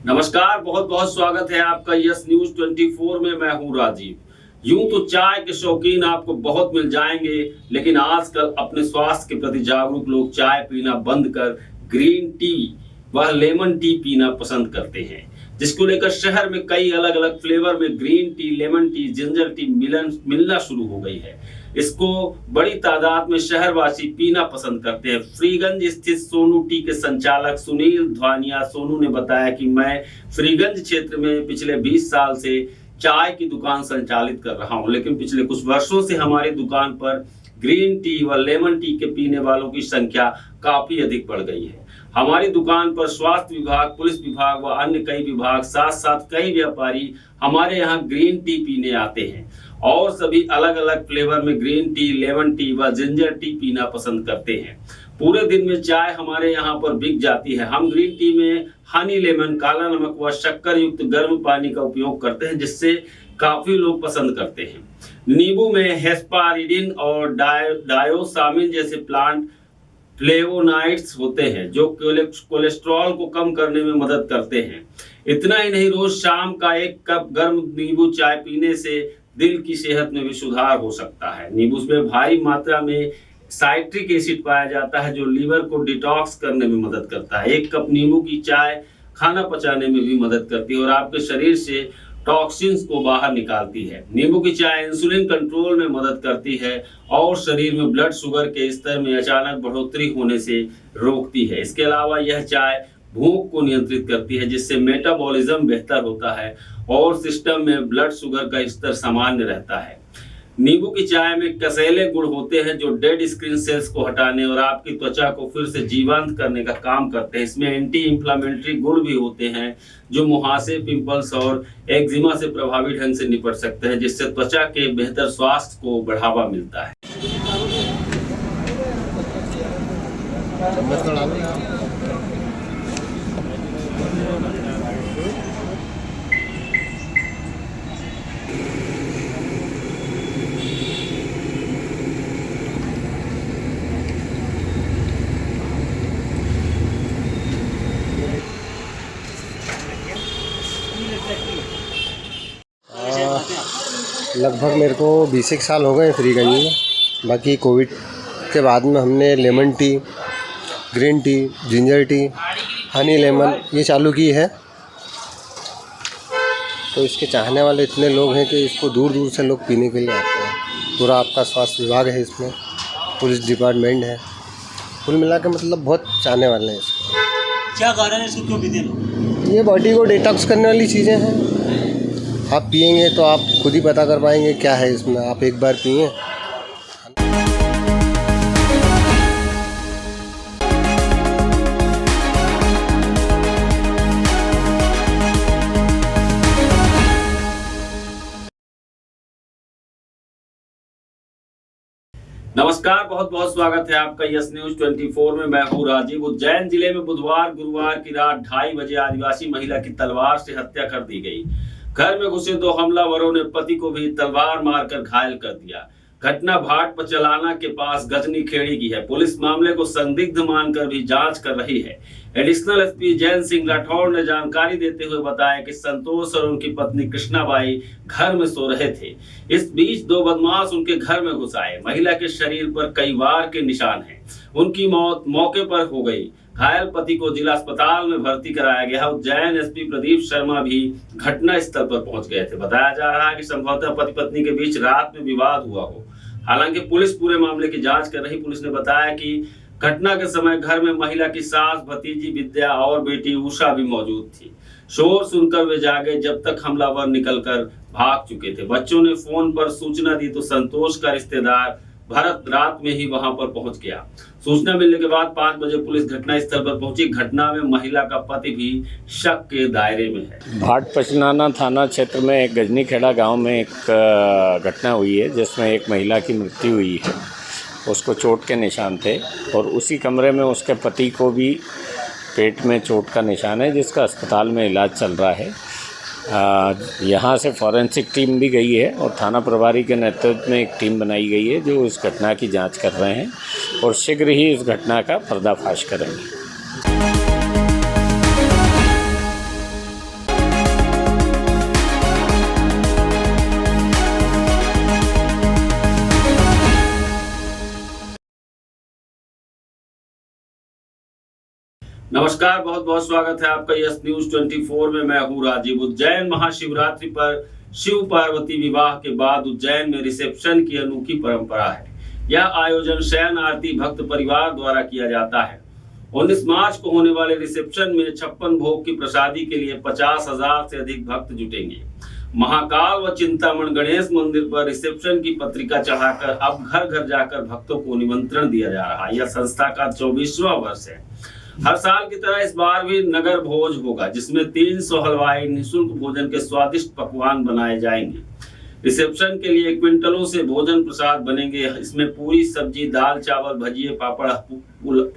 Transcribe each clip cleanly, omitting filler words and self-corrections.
नमस्कार, बहुत बहुत स्वागत है आपका यस न्यूज 24 में। मैं हूं राजीव। यूं तो चाय के शौकीन आपको बहुत मिल जाएंगे, लेकिन आजकल अपने स्वास्थ्य के प्रति जागरूक लोग चाय पीना बंद कर ग्रीन टी व लेमन टी पीना पसंद करते हैं, जिसको लेकर शहर में कई अलग अलग फ्लेवर में green tea, lemon tea, ginger tea मिलना शुरू हो गई है। इसको बड़ी तादाद में शहरवासी पीना पसंद करते हैं। फ्रीगंज स्थित सोनू टी के संचालक सुनील ध्वानिया सोनू ने बताया कि मैं फ्रीगंज क्षेत्र में पिछले 20 साल से चाय की दुकान संचालित कर रहा हूं, लेकिन पिछले कुछ वर्षों से हमारी दुकान पर ग्रीन टी व लेमन टी के पीने वालों की संख्या काफी अधिक बढ़ गई है। हमारी दुकान पर स्वास्थ्य विभाग, पुलिस विभाग व अन्य कई विभाग, साथ साथ कई व्यापारी हमारे यहाँ ग्रीन टी पीने आते हैं और सभी अलग अलग फ्लेवर में ग्रीन टी, लेमन टी व जिंजर टी पीना पसंद करते हैं। पूरे दिन में चाय हमारे यहाँ पर बिक जाती है। हम ग्रीन टी में हनी लेमन, काला नमक व शक्कर युक्त गर्म पानी का उपयोग करते हैं, जिससे काफी लोग पसंद करते हैं। नींबू में हेस्पारिडिन और डायोसामिन जैसे प्लांट फ्लेवोनाइड्स होते हैं, जो कोलेस्ट्रॉल को कम करने में मदद करते हैं। इतना ही नहीं, रोज शाम का 1 कप गर्म नींबू चाय पीने से दिल की सेहत में भी सुधार हो सकता है। नींबू में भारी मात्रा में साइट्रिक एसिड पाया जाता है, जो लीवर को डिटॉक्स करने में मदद करता है। 1 कप नींबू की चाय खाना पचाने में भी मदद करती है और आपके शरीर से टॉक्सिन्स को बाहर निकालती है। नींबू की चाय इंसुलिन कंट्रोल में मदद करती है और शरीर में ब्लड शुगर के स्तर में अचानक बढ़ोतरी होने से रोकती है। इसके अलावा यह चाय भूख को नियंत्रित करती है, जिससे मेटाबॉलिज्म बेहतर होता है और सिस्टम में ब्लड शुगर का स्तर सामान्य रहता है। नींबू की चाय में कसैले गुण होते हैं, जो डेड स्किन सेल्स को हटाने और आपकी त्वचा को फिर से जीवंत करने का काम करते हैं। इसमें एंटी इंफ्लेमेटरी गुण भी होते हैं, जो मुहासे, पिंपल्स और एक्जिमा से प्रभावी ढंग से निपट सकते हैं, जिससे त्वचा के बेहतर स्वास्थ्य को बढ़ावा मिलता है। लगभग मेरे को 20 साल हो गए फ्रीगंज में। बाकी कोविड के बाद में हमने lemon tea, green tea, ginger tea, honey lemon ये चालू की है। तो इसके चाहने वाले इतने लोग हैं कि इसको दूर दूर से लोग पीने के लिए आते हैं। पूरा आपका स्वास्थ्य विभाग है इसमें, पुलिस डिपार्टमेंट है, कुल मिला के मतलब बहुत चाहने वाले हैं इसको। क्या कारण है इसको क्यों पीते लोग? ये बॉडी को डिटॉक्स करने वाली चीज़ें हैं। आप पिएंगे तो आप खुद ही पता कर पाएंगे क्या है इसमें। आप एक बार पिए। नमस्कार, बहुत बहुत स्वागत है आपका यस न्यूज 24 में। मैं हूं राजीव। उज्जैन जिले में बुधवार गुरुवार की रात 2:30 बजे आदिवासी महिला की तलवार से हत्या कर दी गई। घर में घुसे 2 हमलावरों ने पति को भी तलवार मारकर घायल कर दिया। घटना भाट पचलाना के पास गजनी खेड़ी की है। पुलिस मामले को संदिग्ध मानकर भी जांच कर रही है। एडिशनल एसपी जैन सिंह राठौर ने जानकारी देते हुए बताया कि संतोष और उनकी पत्नी कृष्णाबाई घर में सो रहे थे। इस बीच 2 बदमाश उनके घर में घुस आए। महिला के शरीर पर कई वार के निशान हैं। उनकी मौत मौके पर हो गई। घायल पति को जिला अस्पताल में भर्ती कराया गया। उज्जैन एसपी प्रदीप शर्मा भी घटना स्थल पर पहुंच गए थे। बताया जा रहा है कि संभवतः पति पत्नी के बीच रात में विवाद हुआ हो। हालांकि पुलिस पूरे मामले की जांच कर रही। पुलिस ने बताया कि घटना के समय घर में महिला की सास, भतीजी विद्या और बेटी उषा भी मौजूद थी। शोर सुनकर वे जागे, जब तक हमलावर निकलकर भाग चुके थे। बच्चों ने फोन पर सूचना दी तो संतोष का रिश्तेदार भरत रात में ही वहां पर पहुंच गया। सूचना मिलने के बाद 5 बजे पुलिस घटना स्थल पर पहुंची। घटना में महिला का पति भी शक के दायरे में है। भाट पचनाना थाना क्षेत्र में एक गजनी खेड़ा गांव में एक घटना हुई है, जिसमें एक महिला की मृत्यु हुई है। उसको चोट के निशान थे और उसी कमरे में उसके पति को भी पेट में चोट का निशान है, जिसका अस्पताल में इलाज चल रहा है। यहाँ से फॉरेंसिक टीम भी गई है और थाना प्रभारी के नेतृत्व में एक टीम बनाई गई है, जो इस घटना की जांच कर रहे हैं और शीघ्र ही इस घटना का पर्दाफाश करेंगे। नमस्कार, बहुत बहुत स्वागत है आपका यस न्यूज 24 में। मैं हूँ राजीव। उज्जैन महाशिवरात्रि पर शिव पार्वती विवाह के बाद उज्जैन में रिसेप्शन की अनोखी परंपरा है। यह आयोजन शयन आरती भक्त परिवार द्वारा किया जाता है। 19 मार्च को होने वाले रिसेप्शन में 56 भोग की प्रसादी के लिए 50,000 से अधिक भक्त जुटेंगे। महाकाल व चिंतामण गणेश मंदिर पर रिसेप्शन की पत्रिका चढ़ाकर अब घर घर जाकर भक्तों को निमंत्रण दिया जा रहा है। यह संस्था का 24वां वर्ष है। हर साल की तरह इस बार भी नगर भोज होगा, जिसमें 300 हलवाई निःशुल्क भोजन के स्वादिष्ट पकवान बनाए जाएंगे। रिसेप्शन के लिए क्विंटलों से भोजन प्रसाद बनेंगे। इसमें पूरी, सब्जी, दाल, चावल, भजिए, पापड़,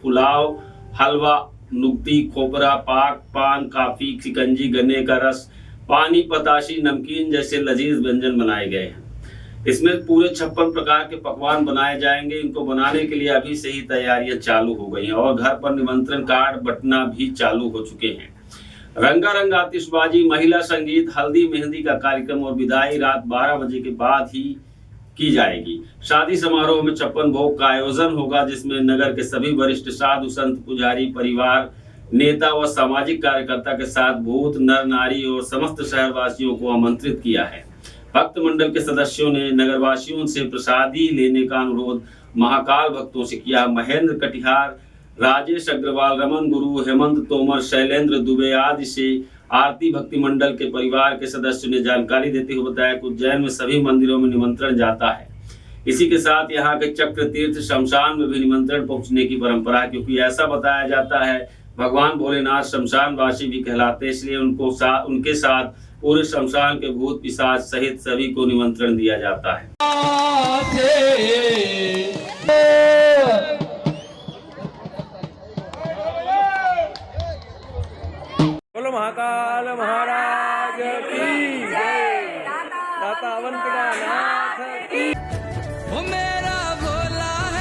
पुलाव, हलवा, नुक्ती, खोपरा, पाक, पान, काफी, शिकंजी, गन्ने का रस, पानी, पताशी, नमकीन जैसे लजीज व्यंजन बनाए गए हैं। इसमें पूरे 56 प्रकार के पकवान बनाए जाएंगे। इनको बनाने के लिए अभी से ही तैयारियां चालू हो गई हैं और घर पर निमंत्रण कार्ड बंटना भी चालू हो चुके हैं। रंगारंग आतिशबाजी, महिला संगीत, हल्दी मेहंदी का कार्यक्रम और विदाई रात 12 बजे के बाद ही की जाएगी। शादी समारोह में 56 भोग का आयोजन होगा, जिसमें नगर के सभी वरिष्ठ साधु संत, पुजारी, परिवार नेता व सामाजिक कार्यकर्ता के साथ भूत, नर नारी और समस्त शहरवासियों को आमंत्रित किया है। भक्त मंडल के सदस्यों ने नगरवासियों से प्रसादी लेने का अनुरोध महाकाल भक्तों से किया। महेंद्र कटिहार, राजेश अग्रवाल, रमन गुरु, हेमंत तोमर, शैलेंद्र दुबे आदि से आरती भक्ति मंडल के परिवार के सदस्यों ने जानकारी देते हुए बताया कि उज्जैन में सभी मंदिरों में निमंत्रण जाता है। इसी के साथ यहाँ के चक्र तीर्थ शमशान में भी निमंत्रण पहुंचने की परंपरा है, क्योंकि ऐसा बताया जाता है भगवान भोलेनाथ शमशानवासी भी कहलाते हैं, इसलिए उनके साथ पूरे शमशान के भूत पिशाच सहित सभी को निमंत्रण दिया जाता है। बोलो महाकाल महाराज की जय, दाता अवंतिका नाथ की। वो मेरा भोला है।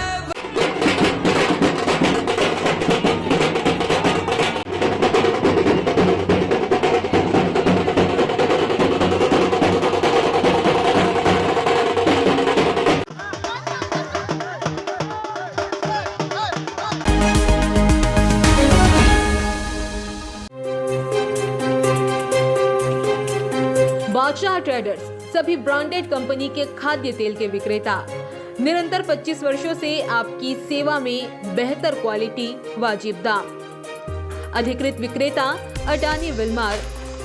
बादशाह ट्रेडर्स सभी ब्रांडेड कंपनी के खाद्य तेल के विक्रेता। निरंतर 25 वर्षों से आपकी सेवा में बेहतर क्वालिटी, वाजिब दाम। अधिकृत विक्रेता अडानी विलमार,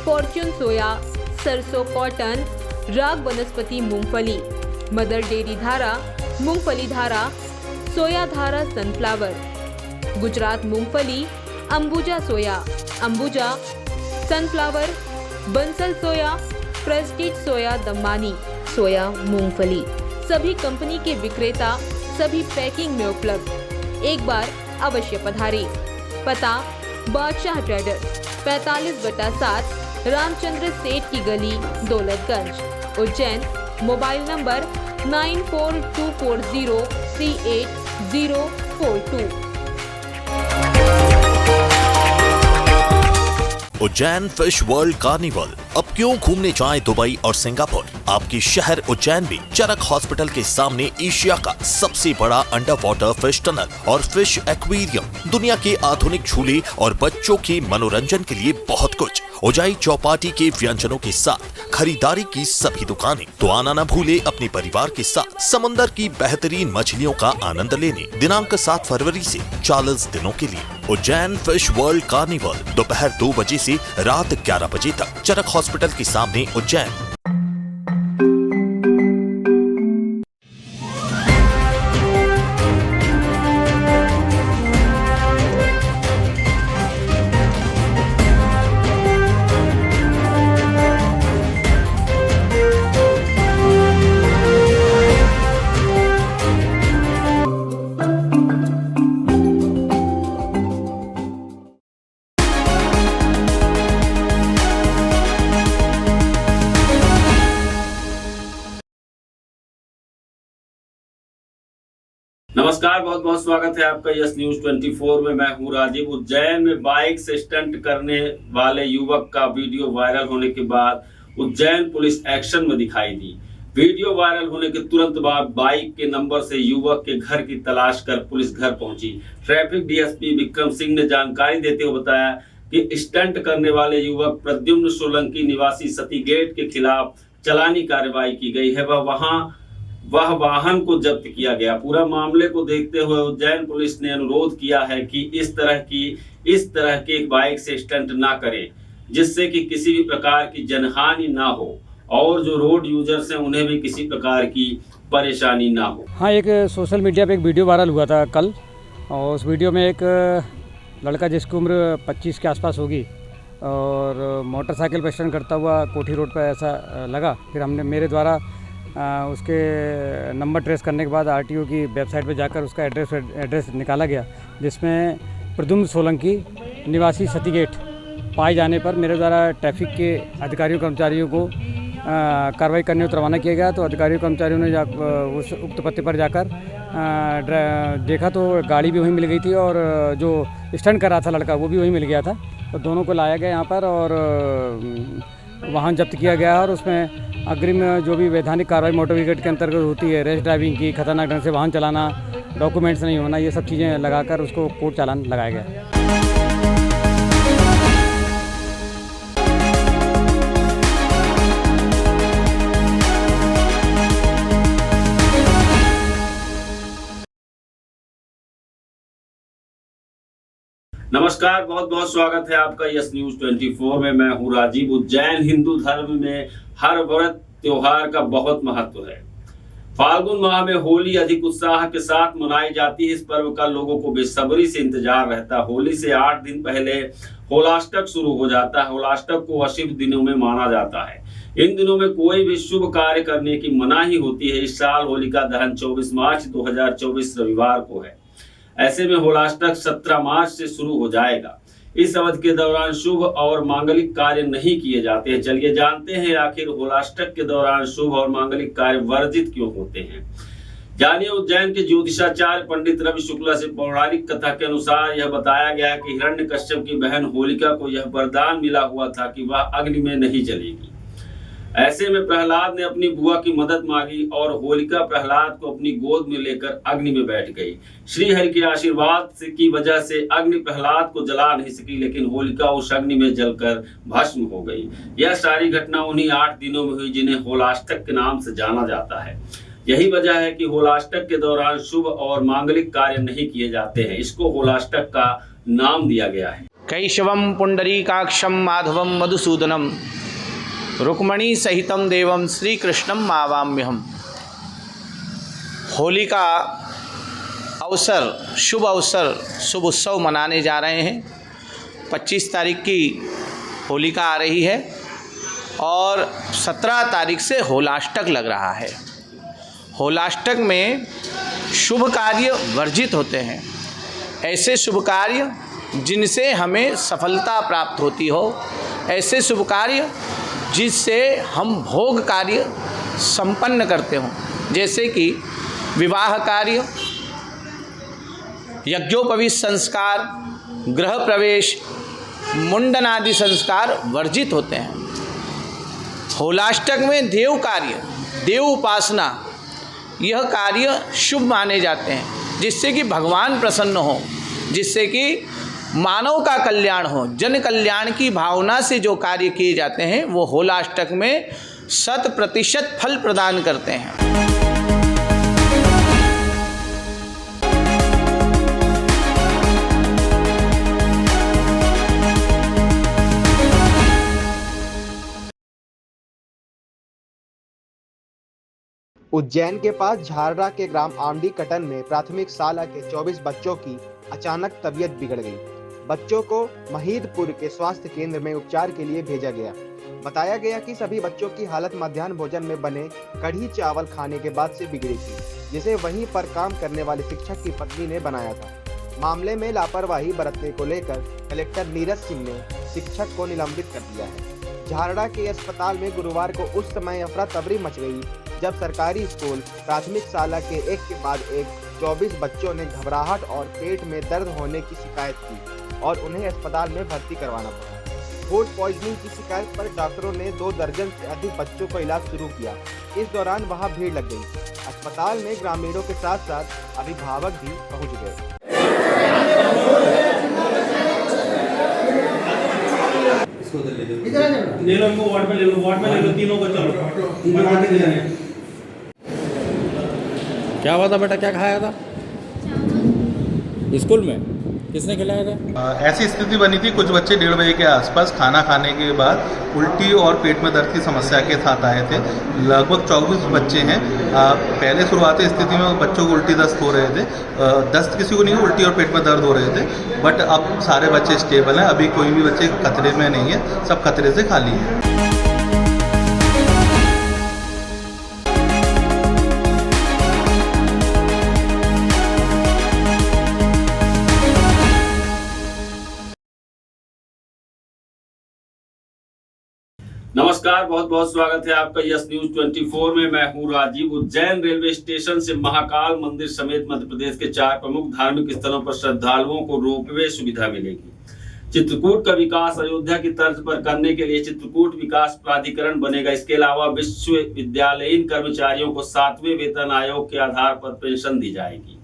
फॉर्च्यून सोया, सरसों कॉटन, राग वनस्पति मूंगफली, मदर डेयरी धारा, मूंगफली धारा, सोया धारा सनफ्लावर, गुजरात मूंगफली, अंबुजा सोया, अंबुजा सनफ्लावर, बंसल सोया, प्रेस्टीज सोया, दमानी सोया, मूंगफली। सभी कंपनी के विक्रेता सभी पैकिंग में उपलब्ध। एक बार अवश्य पधारें। पता बादशाह ट्रेडर्स 45/7 रामचंद्र सेठ की गली, Daulatganj, Ujjain. Mobile number 9424038042। Ujjain fish world carnival. अब क्यों घूमने जाएं दुबई और सिंगापुर? आपकी शहर उज्जैन में चरक हॉस्पिटल के सामने एशिया का सबसे बड़ा अंडर वाटर फिश टनल और फिश एक्वेरियम, दुनिया के आधुनिक झूले और बच्चों के मनोरंजन के लिए बहुत कुछ। उजाई चौपाटी के व्यंजनों के साथ खरीदारी की सभी दुकानें। तो आना न भूले अपने परिवार के साथ समुद्र की बेहतरीन मछलियों का आनंद लेने। दिनांक 7 फरवरी से 40 दिनों के लिए उज्जैन फिश वर्ल्ड कार्निवल, दोपहर 2 बजे से रात 11 बजे तक, चरक हॉस्पिटल के सामने, उज्जैन। नमस्कार, बहुत बहुत स्वागत है आपका यस न्यूज 24 में। मैं हूं राजीव। उज्जैन में बाइक से स्टंट करने वाले युवक का वीडियो वायरल होने के बाद उज्जैन पुलिस एक्शन में दिखाई दी। वीडियो वायरल होने के तुरंत बाद बाइक के नंबर से युवक के घर की तलाश कर पुलिस घर पहुंची। ट्रैफिक डीएसपी विक्रम सिंह ने जानकारी देते हुए बताया कि स्टंट करने वाले युवक प्रद्युम्न सोलंकी निवासी सती गेट के खिलाफ चालानी कार्रवाई की गई है। वह वाहन को जब्त किया गया। पूरा मामले को देखते हुए उज्जैन पुलिस ने अनुरोध किया है कि इस तरह के बाइक से स्टंट ना करें, जिससे कि किसी भी प्रकार की जनहानि ना हो और जो रोड यूजर्स हैं उन्हें भी किसी प्रकार की परेशानी ना हो। हाँ, एक सोशल मीडिया पे एक वीडियो वायरल हुआ था कल, और उस वीडियो में एक लड़का जिसकी उम्र 25 के आसपास होगी और मोटरसाइकिल पर स्टंट करता हुआ कोठी रोड पर ऐसा लगा। फिर मेरे द्वारा उसके नंबर ट्रेस करने के बाद आरटीओ की वेबसाइट पर जाकर उसका एड्रेस निकाला गया, जिसमें प्रद्युम्न सोलंकी निवासी सती गेट पाए जाने पर मेरे द्वारा ट्रैफिक के अधिकारियों कर्मचारियों को कार्रवाई करने को रवाना किया गया। तो अधिकारियों कर्मचारियों ने उस उक्त पते पर जाकर देखा तो गाड़ी भी वहीं मिल गई थी और जो स्टंट कर रहा था लड़का वो भी वहीं मिल गया था। तो दोनों को लाया गया यहाँ पर और वाहन जब्त किया गया और उसमें अग्रिम जो भी वैधानिक कार्रवाई मोटर व्हीकल के अंतर्गत होती है, रैश ड्राइविंग की, खतरनाक ढंग से वाहन चलाना, डॉक्यूमेंट्स नहीं होना, ये सब चीज़ें लगाकर उसको कोर्ट चालान लगाया गया। नमस्कार, बहुत बहुत स्वागत है आपका यस न्यूज 24 में। मैं हूं राजीव। उज्जैन हिंदू धर्म में हर व्रत त्योहार का बहुत महत्व है। फाल्गुन माह में होली अधिक उत्साह के साथ मनाई जाती है। इस पर्व का लोगों को बेसब्री से इंतजार रहता है। होली से 8 दिन पहले होलाष्टक शुरू हो जाता है। होलाष्टक को अशुभ दिनों में माना जाता है। इन दिनों में कोई भी शुभ कार्य करने की मनाही होती है। इस साल होलिका दहन 24 मार्च 2024 रविवार को है। ऐसे में होलाष्टक 17 मार्च से शुरू हो जाएगा। इस अवधि के दौरान शुभ और मांगलिक कार्य नहीं किए जाते हैं। चलिए जानते हैं आखिर होलाष्टक के दौरान शुभ और मांगलिक कार्य वर्जित क्यों होते हैं। जानिए, उज्जैन के ज्योतिषाचार्य पंडित रवि शुक्ला से पौराणिक कथा के अनुसार यह बताया गया है कि हिरण्यकश्यप की बहन होलिका को यह वरदान मिला हुआ था कि वह अग्नि में नहीं जलेगी। ऐसे में प्रहलाद ने अपनी बुआ की मदद मांगी और होलिका प्रहलाद को अपनी गोद में लेकर अग्नि में बैठ गई। श्री हरि के आशीर्वाद की वजह से अग्नि प्रहलाद को जला नहीं सकी, लेकिन होलिका उस अग्नि में जलकर भस्म हो गई। यह सारी घटना उन्हीं 8 दिनों में हुई जिन्हें होलाष्टक के नाम से जाना जाता है। यही वजह है कि होलाष्टक के दौरान शुभ और मांगलिक कार्य नहीं किए जाते हैं। इसको होलाष्टक का नाम दिया गया है। कैशवम पुंडरीकाक्षम माधवम मधुसूदनम रुक्मणी सहितम देवम श्री कृष्णम मावाम्यहम। होली का अवसर, शुभ अवसर, शुभ उत्सव मनाने जा रहे हैं। 25 तारीख की होलिका आ रही है और 17 तारीख से होलाष्टक लग रहा है। होलाष्टक में शुभ कार्य वर्जित होते हैं। ऐसे शुभ कार्य जिनसे हमें सफलता प्राप्त होती हो, ऐसे शुभ कार्य जिससे हम भोग कार्य संपन्न करते हों, जैसे कि विवाह कार्य, यज्ञोपवीत संस्कार, गृह प्रवेश, मुंडन आदि संस्कार वर्जित होते हैं। होलाष्टक में देव कार्य, देव उपासना, यह कार्य शुभ माने जाते हैं, जिससे कि भगवान प्रसन्न हो, जिससे कि मानव का कल्याण हो। जन कल्याण की भावना से जो कार्य किए जाते हैं वो होलाष्टक में 100% फल प्रदान करते हैं। उज्जैन के पास झारड़ा के ग्राम आमडी कटन में प्राथमिक शाला के 24 बच्चों की अचानक तबीयत बिगड़ गई। बच्चों को महीदपुर के स्वास्थ्य केंद्र में उपचार के लिए भेजा गया। बताया गया कि सभी बच्चों की हालत मध्याह्न भोजन में बने कढ़ी चावल खाने के बाद से बिगड़ी थी, जिसे वहीं पर काम करने वाले शिक्षक की पत्नी ने बनाया था। मामले में लापरवाही बरतने को लेकर कलेक्टर नीरज सिंह ने शिक्षक को निलंबित कर दिया है। झारड़ा के अस्पताल में गुरुवार को उस समय अफरा तफरी मच गई जब सरकारी स्कूल प्राथमिक शाला के एक के बाद एक 24 बच्चों ने घबराहट और पेट में दर्द होने की शिकायत की और उन्हें अस्पताल में भर्ती करवाना पड़ा। फूड पॉइजनिंग की शिकायत पर डॉक्टरों ने 2 दर्जन से अधिक बच्चों को इलाज शुरू किया। इस दौरान वहां भीड़ लग गई। अस्पताल में ग्रामीणों के साथ साथ अभिभावक भी पहुंच गए। ले लो इनको वार्ड में ले लो तीनों को चलो। क्या हुआ था बेटा, क्या खाया था स्कूल में, किसने खिलाया था? ऐसी स्थिति बनी थी, कुछ बच्चे 1:30 बजे के आसपास खाना खाने के बाद उल्टी और पेट में दर्द की समस्या के साथ आए थे। लगभग 24 बच्चे हैं। पहले शुरुआती स्थिति में बच्चों को उल्टी दस्त हो रहे थे, दस्त किसी को नहीं, उल्टी और पेट में दर्द हो रहे थे। बट अब सारे बच्चे स्टेबल हैं, अभी कोई भी बच्चे खतरे में नहीं है, सब खतरे से खाली हैं। नमस्कार, बहुत बहुत स्वागत है आपका यस न्यूज 24 में। मैं हूं राजीव। उज्जैन रेलवे स्टेशन से महाकाल मंदिर समेत मध्य प्रदेश के 4 प्रमुख धार्मिक स्थलों पर श्रद्धालुओं को रोपवे सुविधा मिलेगी। चित्रकूट का विकास अयोध्या की तर्ज पर करने के लिए चित्रकूट विकास प्राधिकरण बनेगा। इसके अलावा विश्वविद्यालयीन कर्मचारियों को 7वें वेतन आयोग के आधार पर पेंशन दी जाएगी।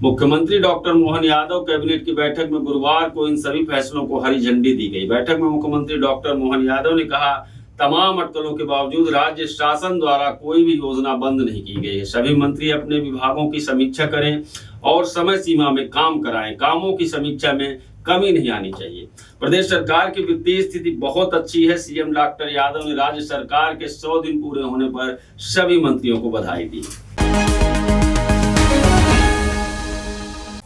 मुख्यमंत्री डॉक्टर मोहन यादव कैबिनेट की बैठक में गुरुवार को इन सभी फैसलों को हरी झंडी दी गई। बैठक में मुख्यमंत्री डॉक्टर मोहन यादव ने कहा, तमाम अटकलों के बावजूद राज्य शासन द्वारा कोई भी योजना बंद नहीं की गई है। सभी मंत्री अपने विभागों की समीक्षा करें और समय सीमा में काम कराएं। कामों की समीक्षा में कमी नहीं आनी चाहिए। प्रदेश सरकार की वित्तीय स्थिति बहुत अच्छी है। सीएम डॉक्टर यादव ने राज्य सरकार के 100 दिन पूरे होने पर सभी मंत्रियों को बधाई दी।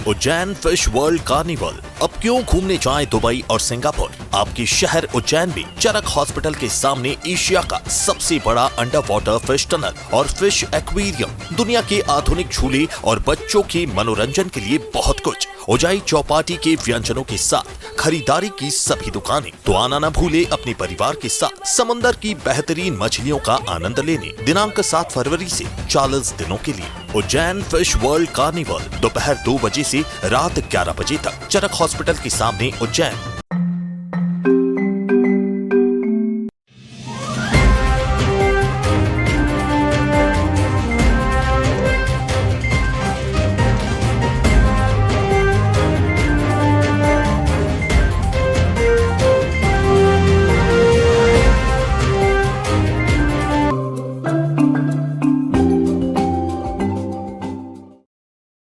Ujjain fish world carnival. अब क्यों घूमने जाएं दुबई और सिंगापुर? आपके शहर उज्जैन में चरक हॉस्पिटल के सामने एशिया का सबसे बड़ा अंडर वाटर फिश टनल और फिश एक्वेरियम, दुनिया के आधुनिक झूले और बच्चों के मनोरंजन के लिए बहुत कुछ। उजाई चौपाटी के व्यंजनों के साथ खरीदारी की सभी दुकानें। तो आना न भूले अपने परिवार के साथ समंदर की बेहतरीन मछलियों का आनंद लेने। दिनांक 7 फरवरी से 40 दिनों के लिए उज्जैन फिश वर्ल्ड कार्निवल, दोपहर 2 बजे से रात 11 बजे तक, चरक हॉस्पिटल के सामने, उज्जैन।